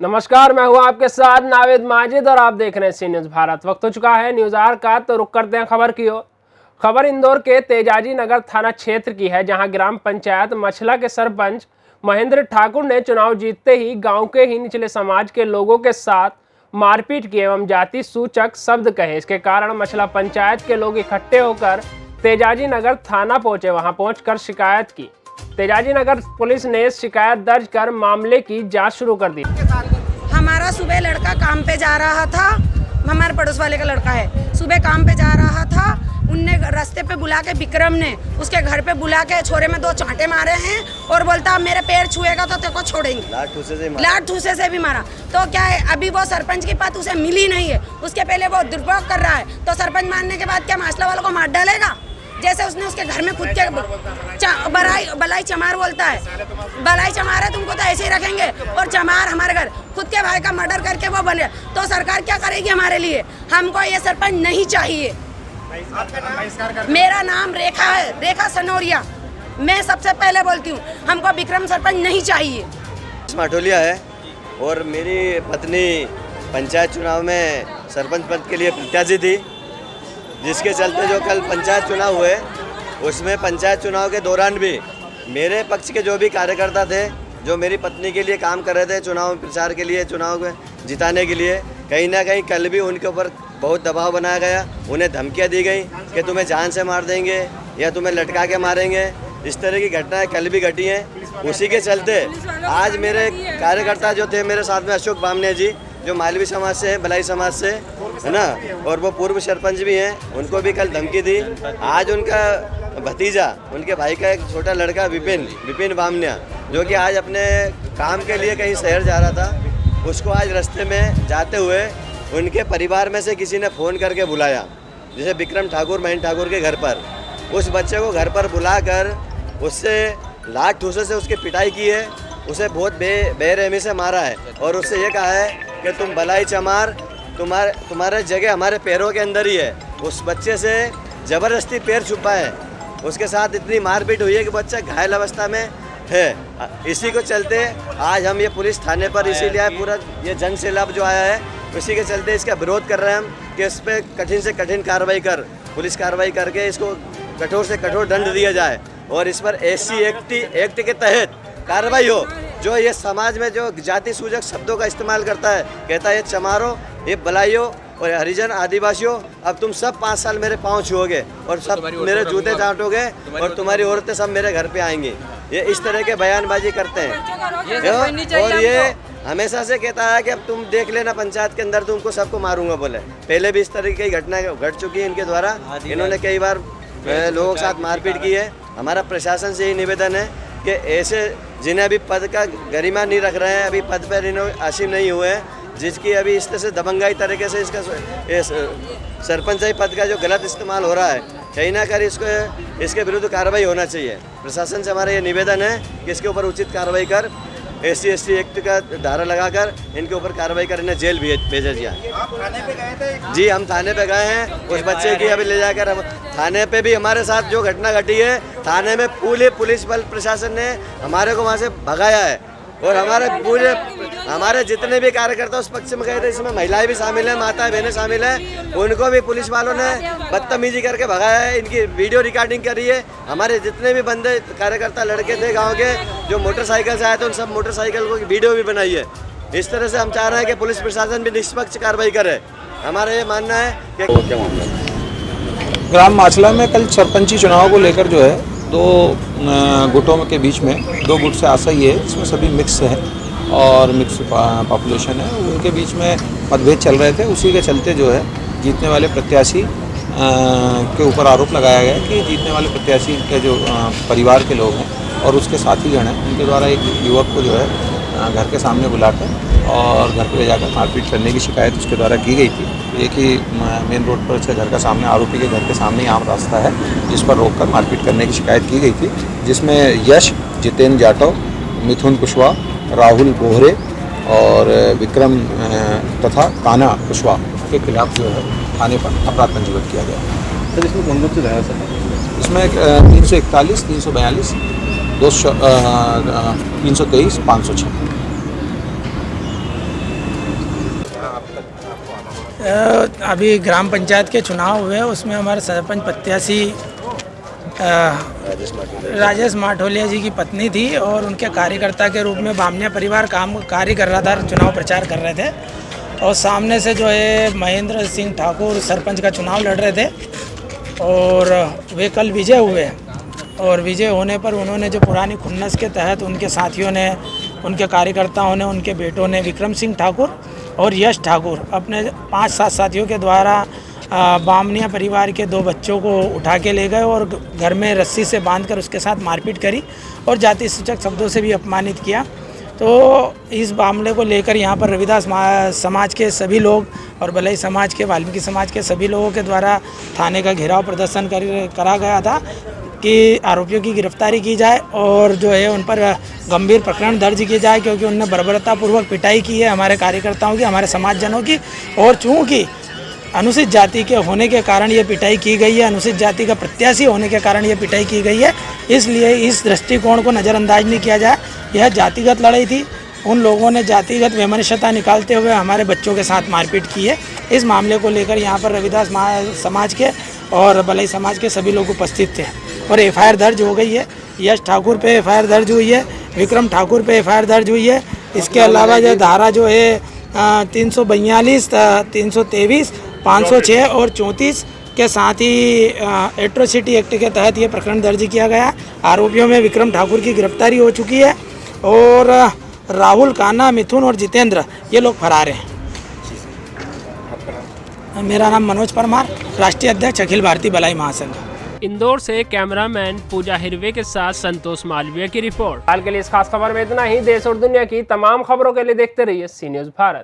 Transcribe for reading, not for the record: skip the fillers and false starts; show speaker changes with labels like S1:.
S1: नमस्कार, मैं हूं आपके साथ नावेद माजिद और आप देख रहे हैं सी न्यूज़ भारत। वक्त हो चुका है न्यूज़ आवर का, तो रुक करते हैं खबर की ओर। खबर इंदौर के तेजाजी नगर थाना क्षेत्र की है, जहां ग्राम पंचायत मछला के सरपंच महेंद्र ठाकुर ने चुनाव जीतते ही गांव के ही निचले समाज के लोगों के साथ मारपीट की एवं जाति सूचक शब्द कहे। इसके कारण मछला पंचायत के लोग इकट्ठे होकर तेजाजी नगर थाना पहुंचे। वहां पहुंचकर शिकायत की। तेजाजी नगर पुलिस ने शिकायत दर्ज कर मामले की जांच शुरू कर दी।
S2: हमारा सुबह लड़का काम पे जा रहा था, हमारे पड़ोस वाले का लड़का है, सुबह काम पे जा रहा था। उनने रास्ते पे बुला के विक्रम ने उसके घर पे बुला के छोरे में 2 चांटे मारे हैं और बोलता मेरे पैर छुएगा तो तेरे को छोड़ेंगे। लाठ ठूसे से भी मारा। तो क्या है, अभी वो सरपंच की पद उसे मिली नहीं है, उसके पहले वो दुरुपयोग कर रहा है, तो सरपंच मानने के बाद क्या मासला वालों को मार डालेगा? जैसे उसने उसके घर में खुद के बलाई चमार बोलता है, बलाई चमार है, तुमको तो ऐसे ही रखेंगे। और चमार हमारे घर खुद के भाई का मर्डर करके वो बने, तो सरकार क्या करेगी हमारे लिए? हमको ये सरपंच नहीं चाहिए। मेरा नाम रेखा है, रेखा सनोरिया। मैं सबसे पहले बोलती हूँ, हमको विक्रम सरपंच नहीं चाहिए।
S3: माटोलिया है और मेरी पत्नी पंचायत चुनाव में सरपंच पद के लिए प्रत्याशी थी, जिसके चलते जो कल पंचायत चुनाव हुए उसमें पंचायत चुनाव के दौरान भी मेरे पक्ष के जो भी कार्यकर्ता थे, जो मेरी पत्नी के लिए काम कर रहे थे चुनाव प्रचार के लिए, चुनाव में जिताने के लिए, कहीं ना कहीं कल भी उनके ऊपर बहुत दबाव बनाया गया। उन्हें धमकियां दी गई कि तुम्हें जान से मार देंगे या तुम्हें लटका के मारेंगे। इस तरह की घटनाएं कल भी घटी हैं। उसी के चलते आज मेरे कार्यकर्ता जो थे मेरे साथ में, अशोक बामने जी जो मालवी समाज से हैं, बलाई समाज से है ना, और वो पूर्व सरपंच भी हैं, उनको भी कल धमकी दी। आज उनका भतीजा, उनके भाई का एक छोटा लड़का विपिन बामनिया, जो कि आज अपने काम के लिए कहीं शहर जा रहा था, उसको आज रास्ते में जाते हुए उनके परिवार में से किसी ने फ़ोन करके बुलाया, जैसे विक्रम ठाकुर महेंद्र ठाकुर के घर पर। उस बच्चे को घर पर बुलाकर उससे लाठ ठूसे से उसकी पिटाई की है, उसे बहुत बेरहमी से मारा है और उससे ये कहा है कि तुम बलाई चमार, तुम्हारे जगह हमारे पैरों के अंदर ही है। उस बच्चे से ज़बरदस्ती पैर छुपा है, उसके साथ इतनी मारपीट हुई है कि बच्चा घायल अवस्था में है। इसी को चलते आज हम ये पुलिस थाने पर इसीलिए आए, पूरा ये जन सैलाब जो आया है, इसी के चलते इसका विरोध कर रहे हैं हम कि इस पर कठिन से कठिन कार्रवाई पुलिस कार्रवाई करके इसको कठोर से कठोर दंड दिया जाए और इस पर SC एक्ट के तहत कार्रवाई हो। जो ये समाज में जो जाति सूचक शब्दों का इस्तेमाल करता है, कहता है ये चमारों, ये बलाइयों और हरिजन आदिवासियों, अब तुम सब 5 साल मेरे पाँव छुओगे और सब मेरे जूते चाटोगे और तुम्हारी औरतें सब मेरे घर पे आएंगी। ये इस तरह के बयानबाजी करते हैं और ये हमेशा से कहता है कि अब तुम देख लेना पंचायत के अंदर तुमको सबको मारूंगा बोले। पहले भी इस तरह की घटना घट चुकी है इनके द्वारा, इन्होंने कई बार लोगों के साथ मारपीट की है। हमारा प्रशासन से ही निवेदन है कि ऐसे जिन्हें अभी पद का गरिमा नहीं रख रहे हैं, अभी पद पर इन्होंने आसीम नहीं हुए हैं, जिसकी अभी इस तरह से दबंगाई तरीके से इसका सरपंचाई पद का जो गलत इस्तेमाल हो रहा है, कहीं ना कहीं इसके विरुद्ध कार्रवाई होना चाहिए। प्रशासन से हमारा ये निवेदन है कि इसके ऊपर उचित कार्रवाई कर SC एक्ट का धारा लगाकर इनके ऊपर कार्रवाई कर इन्हें जेल भेजा जाए।
S4: आप थाने पे गए थे?
S3: जी, हम थाने पे गए हैं। उस बच्चे की अभी ले जाकर हम थाने पे भी हमारे साथ जो घटना घटी है, थाने में पूरे पुलिस बल प्रशासन ने हमारे को वहाँ से भगाया है और हमारे जितने भी कार्यकर्ता उस पक्ष में गए थे, इसमें महिलाएं भी शामिल हैं, माताएं बहनें शामिल हैं, उनको भी पुलिस वालों ने बदतमीजी करके भगाया है। इनकी वीडियो रिकॉर्डिंग करी है। हमारे जितने भी बंदे कार्यकर्ता लड़के थे गांव के जो मोटरसाइकिल से आए थे, उन सब मोटरसाइकिल को वीडियो भी बनाई है। इस तरह से हम चाह रहे हैं कि पुलिस प्रशासन भी निष्पक्ष कार्रवाई करे। हमारा ये मानना है कि
S5: ग्राम माछला में कल सरपंची चुनाव को लेकर जो है 2 गुटों के बीच में 2 गुट से आशा ही है, इसमें सभी मिक्स है और मिक्स पॉपुलेशन है, उनके बीच में मतभेद चल रहे थे। उसी के चलते जो है जीतने वाले प्रत्याशी के ऊपर आरोप लगाया गया कि जीतने वाले प्रत्याशी के जो परिवार के लोग हैं और उसके साथी गण हैं, उनके द्वारा एक युवक को जो है घर के सामने बुलाकर और घर पर ले जाकर मारपीट करने की शिकायत उसके द्वारा की गई थी। एक ही मेन रोड पर से घर के सामने, आरोपी के घर के सामने ही आम रास्ता है, जिस पर रोककर मारपीट करने की शिकायत की गई थी, जिसमें यश, जितेंद्र जाटव, मिथुन कुशवाहा, राहुल बोहरे और विक्रम तथा काना कुशवाहा के खिलाफ जो है थाने पर अपराध पंजीबद्ध किया गया।
S4: सर इसमें कौन से धारा सर?
S5: इसमें 341, 342, 323, 506
S6: अभी ग्राम पंचायत के चुनाव हुए, उसमें हमारे सरपंच प्रत्याशी राजेश माठोलिया जी की पत्नी थी और उनके कार्यकर्ता के रूप में बामनिया परिवार कार्य कर रहा था, चुनाव प्रचार कर रहे थे। और सामने से जो है महेंद्र सिंह ठाकुर सरपंच का चुनाव लड़ रहे थे और वे कल विजय हुए। और विजय होने पर उन्होंने जो पुरानी खुन्नस के तहत उनके साथियों ने, उनके कार्यकर्ताओं ने, उनके बेटों ने, विक्रम सिंह ठाकुर और यश ठाकुर अपने 5-7 साथियों के द्वारा बामनिया परिवार के 2 बच्चों को उठा के ले गए और घर में रस्सी से बांधकर उसके साथ मारपीट करी और जाति सूचक शब्दों से भी अपमानित किया। तो इस मामले को लेकर यहाँ पर रविदास समाज के सभी लोग और भलाई समाज के, वाल्मीकि समाज के सभी लोगों के द्वारा थाने का घेराव प्रदर्शन करा गया था कि आरोपियों की गिरफ्तारी की जाए और जो है उन पर गंभीर प्रकरण दर्ज किए जाए, क्योंकि उनने बर्बरतापूर्वक पिटाई की है हमारे कार्यकर्ताओं की, हमारे समाजजनों की। और चूँकि अनुसूचित जाति के होने के कारण ये पिटाई की गई है, अनुसूचित जाति का प्रत्याशी होने के कारण ये पिटाई की गई है, इसलिए इस दृष्टिकोण को नज़रअंदाज नहीं किया जाए। यह जातिगत लड़ाई थी, उन लोगों ने जातिगत वैमनस्यता निकालते हुए हमारे बच्चों के साथ मारपीट की है। इस मामले को लेकर यहाँ पर रविदास समाज के और भलाई समाज के सभी लोग उपस्थित थे और एफआईआर दर्ज हो गई है। यश ठाकुर पे एफआईआर दर्ज हुई है, विक्रम ठाकुर पे एफआईआर दर्ज हुई है। इसके अलावा जो धारा जो है 342, 323, 506 और 34 के साथ ही एट्रोसिटी एक्ट के तहत ये प्रकरण दर्ज किया गया। आरोपियों में विक्रम ठाकुर की गिरफ्तारी हो चुकी है और राहुल, कान्हा, मिथुन और जितेंद्र ये लोग फरार हैं। मेरा नाम मनोज परमार, राष्ट्रीय अध्यक्ष अखिल भारतीय भलाई महासंघ।
S1: इंदौर से कैमरामैन पूजा हिरवे के साथ संतोष मालवीय की रिपोर्ट। हाल के लिए इस खास खबर में इतना ही। देश और दुनिया की तमाम खबरों के लिए देखते रहिए सी न्यूज़ भारत।